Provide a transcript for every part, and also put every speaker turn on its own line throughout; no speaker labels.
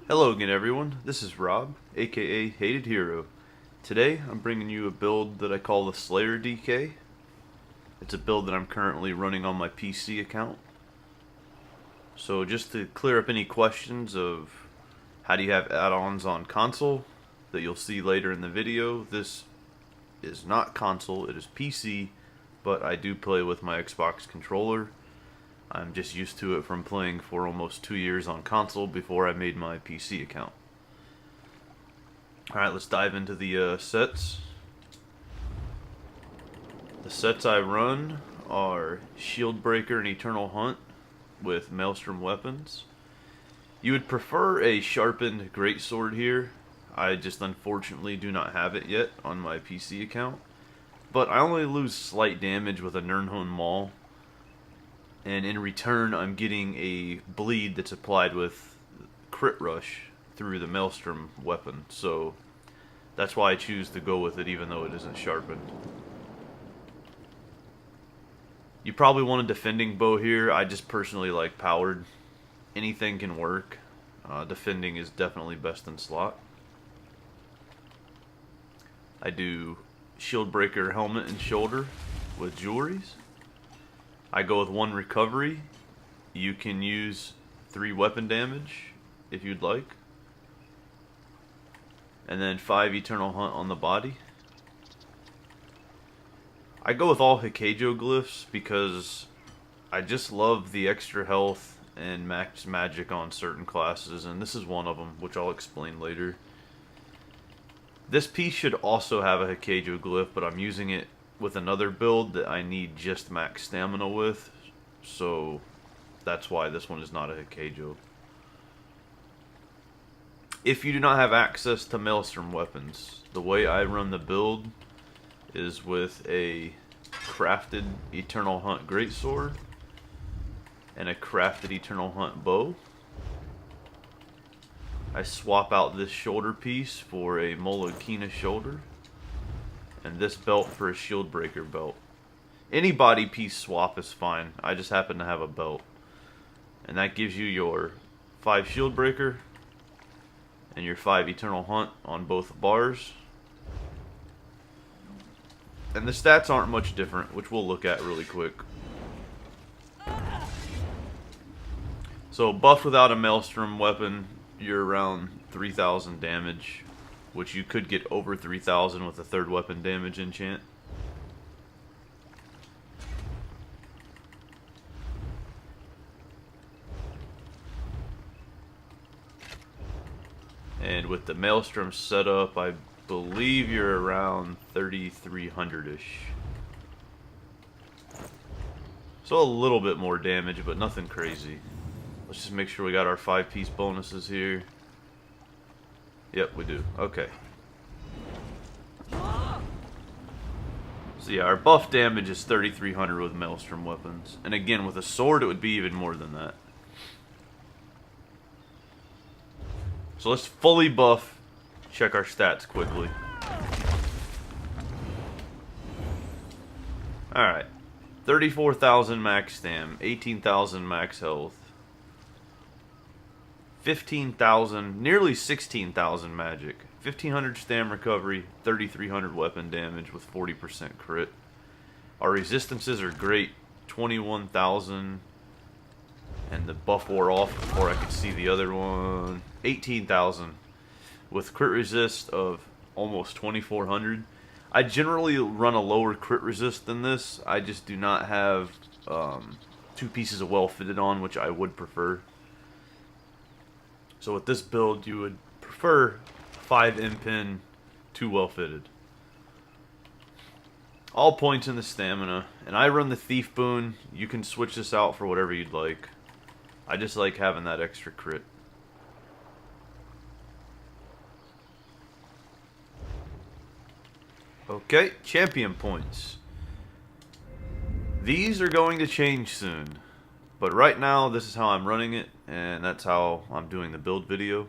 Hello again everyone, this is Rob, aka Hated Hero. Today I'm bringing you a build that I call the SlayerDK. It's a build that I'm currently running on my PC account. So just to clear up any questions of how do you have add-ons on console that you'll see later in the video, this is not console, it is PC, but I do play with my Xbox controller. I'm just used to it from playing for almost 2 years on console before I made my PC account. Alright, let's dive into the sets. The sets I run are Shield Breaker and Eternal Hunt with Maelstrom weapons. You would prefer a sharpened greatsword here. I just unfortunately do not have it yet on my PC account. But I only lose slight damage with a Nirnhund Maul. And in return, I'm getting a bleed that's applied with crit rush through the Maelstrom weapon. So that's why I choose to go with it even though it isn't sharpened. You probably want a defending bow here. I just personally like powered. Anything can work. Defending is definitely best in slot. I do Shield Breaker helmet and shoulder with jewelries. I go with 1 recovery. You can use 3 weapon damage if you'd like. And then 5 Eternal Hunt on the body. I go with all Hikajo glyphs because I just love the extra health and max magic on certain classes, and this is one of them, which I'll explain later. This piece should also have a Hikajo glyph, but I'm using it with another build that I need just max stamina with, so that's why this one is not a Hikajo. If you do not have access to Maelstrom weapons, the way I run the build is with a crafted Eternal Hunt greatsword and a crafted Eternal Hunt bow. I swap out this shoulder piece for a Molokina shoulder, and this belt for a Shield Breaker belt. Any body piece swap is fine. I just happen to have a belt. And that gives you your 5 Shield Breaker and your 5 Eternal Hunt on both bars. And the stats aren't much different, which we'll look at really quick. So buffed without a Maelstrom weapon, you're around 3,000 damage, which you could get over 3,000 with a 3rd weapon damage enchant. And with the Maelstrom setup, I believe you're around 3,300-ish. So a little bit more damage, but nothing crazy. Let's just make sure we got our 5-piece bonuses here. Yep, we do. Okay. So yeah, our buff damage is 3,300 with Maelstrom weapons. And again, with a sword, it would be even more than that. So let's fully buff, check our stats quickly. Alright. 34,000 max stam, 18,000 max health. 15,000, nearly 16,000 magic, 1,500 stam recovery, 3,300 weapon damage with 40% crit. Our resistances are great, 21,000, and the buff wore off before I could see the other one. 18,000 with crit resist of almost 2,400. I generally run a lower crit resist than this. I just do not have 2 pieces of well fitted on, which I would prefer. So with this build, you would prefer 5 impin, 2 well fitted. All points in the stamina, and I run the Thief Boon. You can switch this out for whatever you'd like. I just like having that extra crit. Okay, champion points. These are going to change soon. But right now, this is how I'm running it, and that's how I'm doing the build video.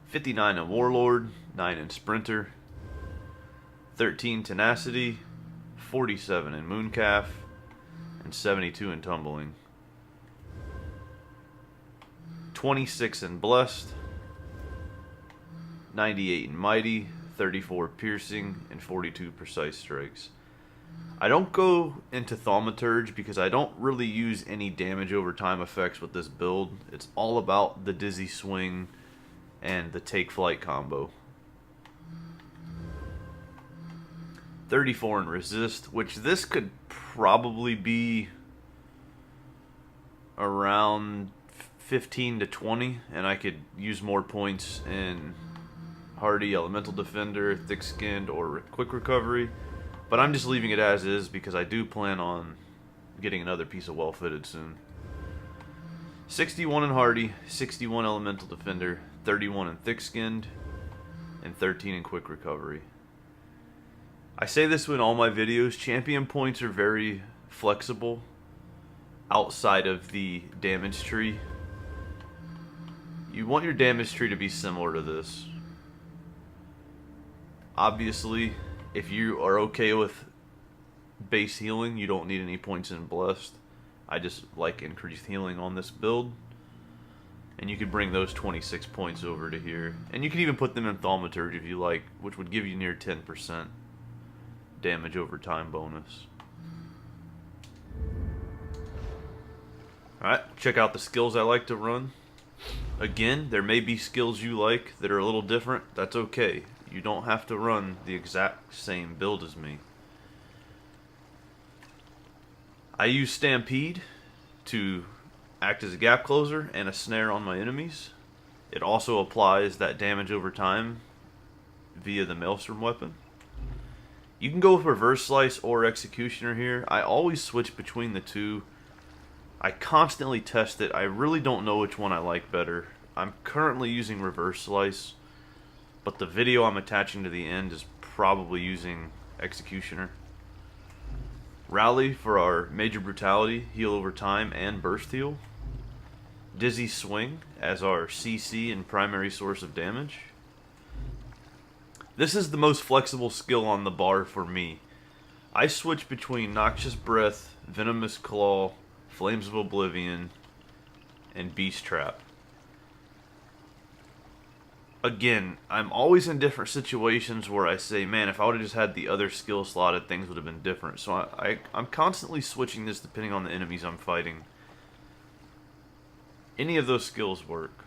59 in Warlord, 9 in Sprinter, 13 Tenacity, 47 in Mooncalf, and 72 in Tumbling. 26 in Blessed, 98 in Mighty, 34 Piercing, and 42 Precise Strikes. I don't go into Thaumaturge because I don't really use any damage over time effects with this build. It's all about the Dizzy Swing and the Take Flight combo. 34 in Resist, which this could probably be around 15 to 20, and I could use more points in Hardy, Elemental Defender, Thick Skinned, or Quick Recovery. But I'm just leaving it as is because I do plan on getting another piece of Well Fitted soon. 61 in Hardy, 61 Elemental Defender, 31 in Thick Skinned, and 13 in Quick Recovery. I say this in all my videos, champion points are very flexible outside of the damage tree. You want your damage tree to be similar to this. Obviously, if you are okay with base healing, you don't need any points in Blessed. I just like increased healing on this build. And you could bring those 26 points over to here. And you can even put them in Thaumaturge if you like, which would give you near 10% damage over time bonus. Alright, check out the skills I like to run. Again, there may be skills you like that are a little different. That's okay. You don't have to run the exact same build as me. I use Stampede to act as a gap closer and a snare on my enemies. It also applies that damage over time via the Maelstrom weapon. You can go with Reverse Slice or Executioner here. I always switch between the two. I constantly test it. I really don't know which one I like better. I'm currently using Reverse Slice, but the video I'm attaching to the end is probably using Executioner. Rally for our Major Brutality, heal over time, and burst heal. Dizzy Swing as our CC and primary source of damage. This is the most flexible skill on the bar for me. I switch between Noxious Breath, Venomous Claw, Flames of Oblivion, and Beast Trap. Again, I'm always in different situations where I say, man, if I would have just had the other skill slotted, things would have been different. So I'm constantly switching this depending on the enemies I'm fighting. Any of those skills work.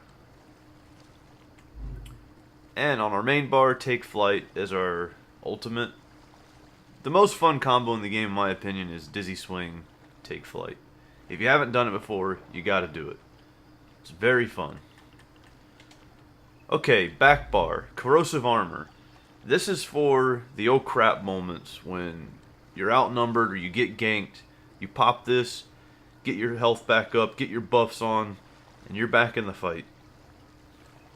And on our main bar, Take Flight is our ultimate. The most fun combo in the game, in my opinion, is Dizzy Swing, Take Flight. If you haven't done it before, you gotta do it. It's very fun. Okay, back bar, Corrosive Armor. This is for the oh crap moments when you're outnumbered or you get ganked. You pop this, get your health back up, get your buffs on, and you're back in the fight.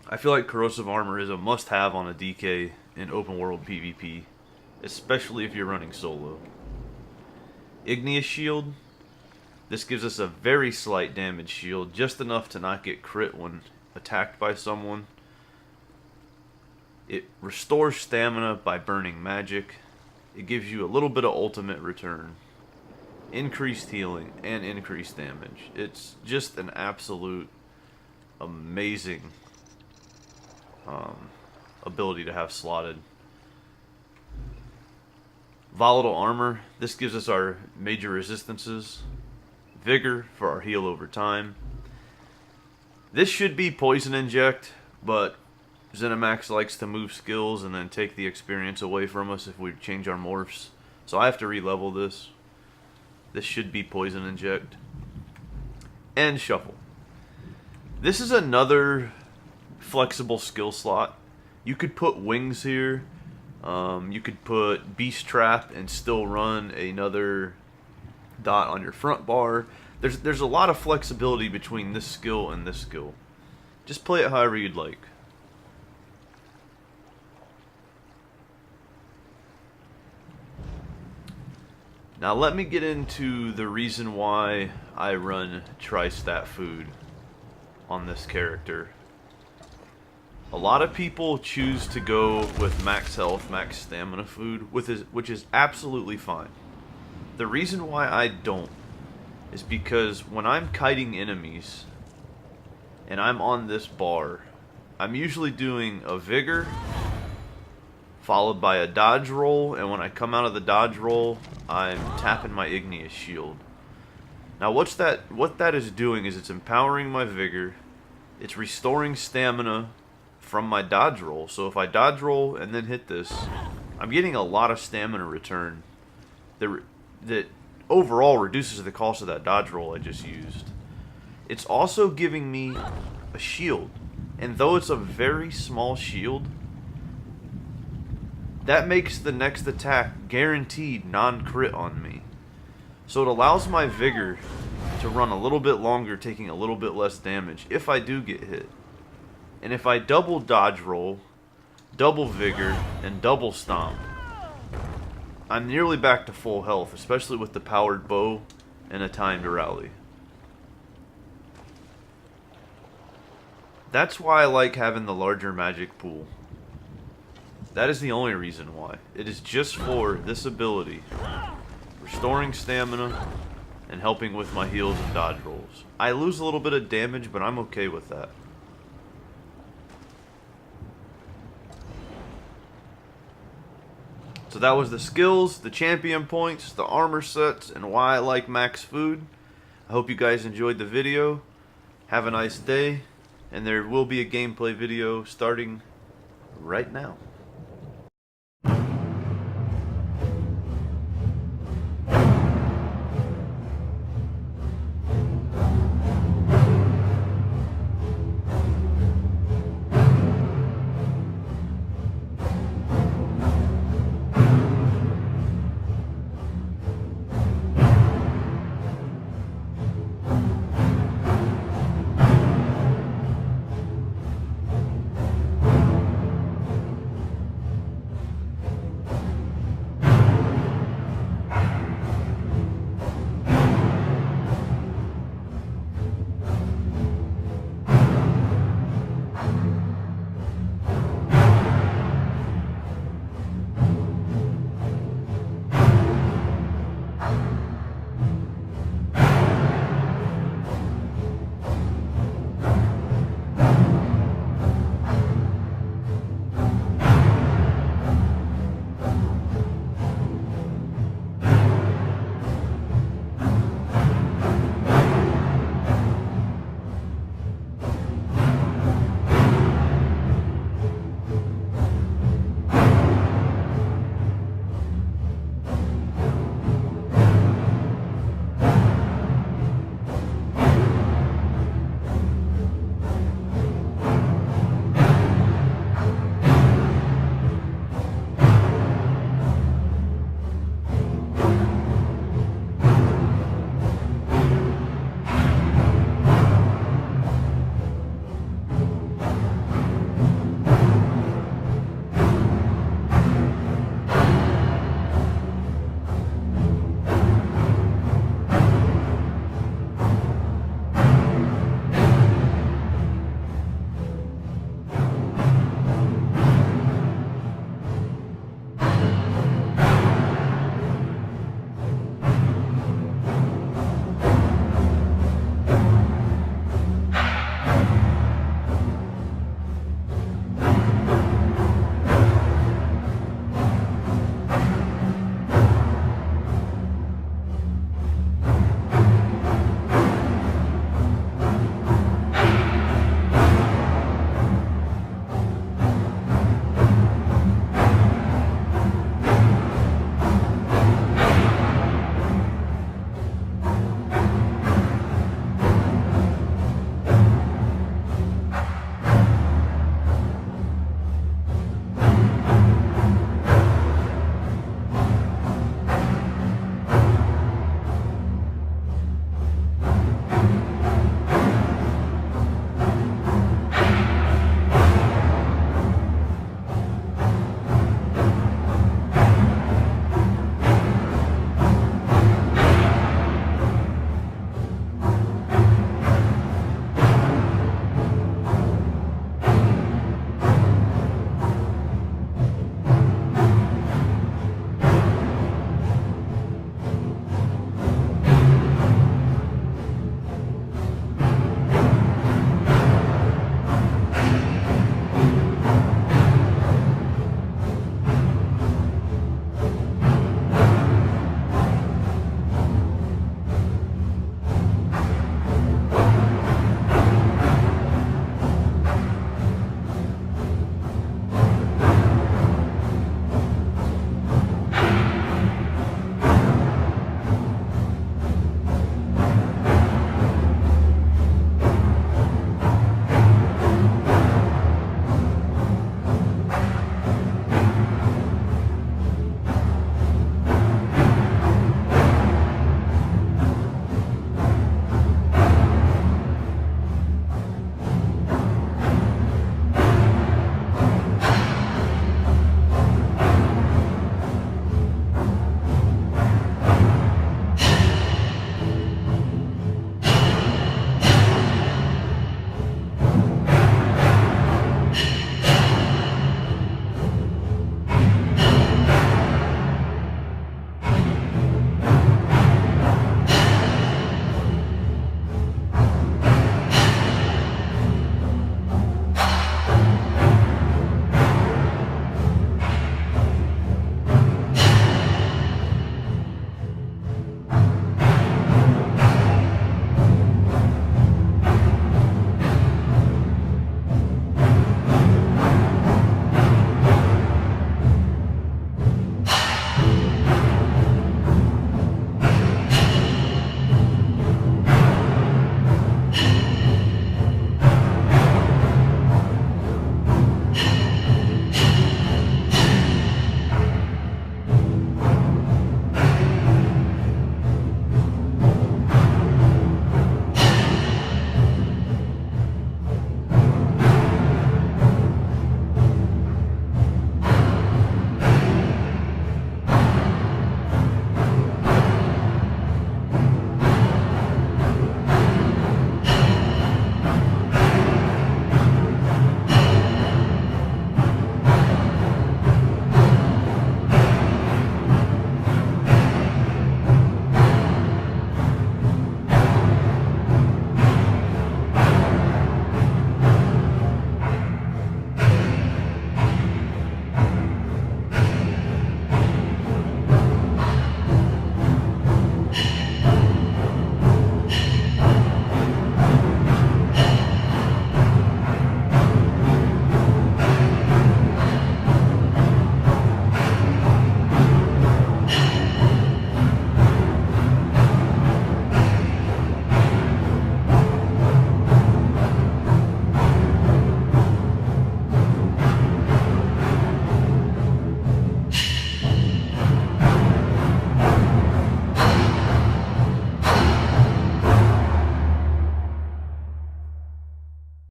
I feel like Corrosive Armor is a must-have on a DK in open world PvP, especially if you're running solo. Igneous Shield. This gives us a very slight damage shield, just enough to not get crit when attacked by someone. It restores stamina by burning magic. It gives you a little bit of ultimate return. Increased healing and increased damage. It's just an absolute amazing ability to have slotted. Volatile Armor. This gives us our major resistances. Vigor for our heal over time. This should be Poison Inject, but ZeniMax likes to move skills and then take the experience away from us if we change our morphs. So I have to re-level this. This should be Poison Inject. And Shuffle. This is another flexible skill slot. You could put Wings here. You could put Beast Trap and still run another dot on your front bar. There's a lot of flexibility between this skill and this skill. Just play it however you'd like. Now let me get into the reason why I run Tri-Stat Food on this character. A lot of people choose to go with max health, max stamina food, which is absolutely fine. The reason why I don't is because when I'm kiting enemies and I'm on this bar, I'm usually doing a vigor followed by a dodge roll, and when I come out of the dodge roll, I'm tapping my igneous shield. Now what that is doing is it's empowering my vigor, it's restoring stamina from my dodge roll. So if I dodge roll and then hit this, I'm getting a lot of stamina return that overall reduces the cost of that dodge roll I just used. It's also giving me a shield, and though it's a very small shield, that makes the next attack guaranteed non-crit on me. So it allows my vigor to run a little bit longer, taking a little bit less damage if I do get hit. And if I double dodge roll, double vigor, and double stomp, I'm nearly back to full health, especially with the powered bow and a timed rally. That's why I like having the larger magic pool. That is the only reason why. It is just for this ability. Restoring stamina and helping with my heals and dodge rolls. I lose a little bit of damage, but I'm okay with that. So that was the skills, the champion points, the armor sets, and why I like max food. I hope you guys enjoyed the video. Have a nice day, and there will be a gameplay video starting right now.